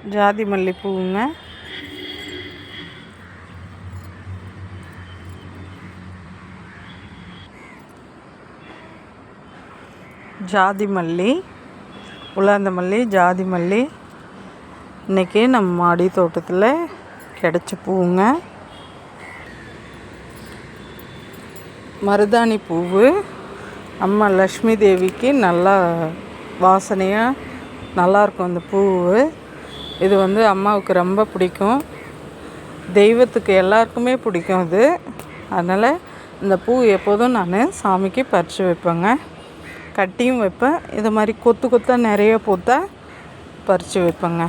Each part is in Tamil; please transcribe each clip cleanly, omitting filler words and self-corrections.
ஜாதி மல்லிப்பூவுங்க. ஜாதி மல்லி, உலர்ந்த மல்லி, ஜாதி மல்லி இன்றைக்கி நம்ம மாடி தோட்டத்தில் கிடச்ச பூவுங்க. மருதாணி பூவு அம்மா லக்ஷ்மி தேவிக்கு நல்லா வாசனையாக நல்லாயிருக்கும் அந்த பூவு. இது அம்மாவுக்கு ரொம்ப பிடிக்கும், தெய்வத்துக்கு எல்லாருக்குமே பிடிக்கும் இது. அதனால் இந்த பூ எப்போதும் நான் சாமிக்கு பறித்து வைப்பேங்க, கட்டியும் வைப்பேன். இது மாதிரி கொத்து கொத்தாக நிறைய பூத்தா பறித்து வைப்பேங்க.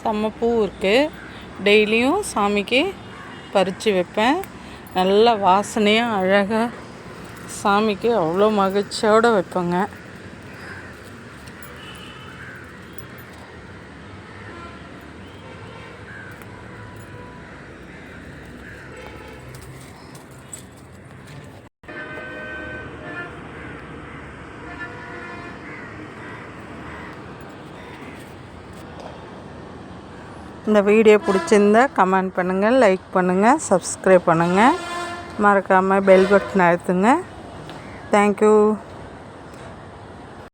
செம்ம பூ இருக்குது, டெய்லியும் சாமிக்கு பறித்து வைப்பேன். நல்ல வாசனையாக அழகாக சாமிக்கு அவ்வளோ மகிழ்ச்சியோடு வைப்பேங்க. இந்த வீடியோ பிடிச்சிருந்தா கமெண்ட் பண்ணுங்கள், லைக் பண்ணுங்கள், சப்ஸ்கிரைப் பண்ணுங்கள், மறக்காமல் பெல் பட்டன் அழுத்துங்க. தேங்க்யூ.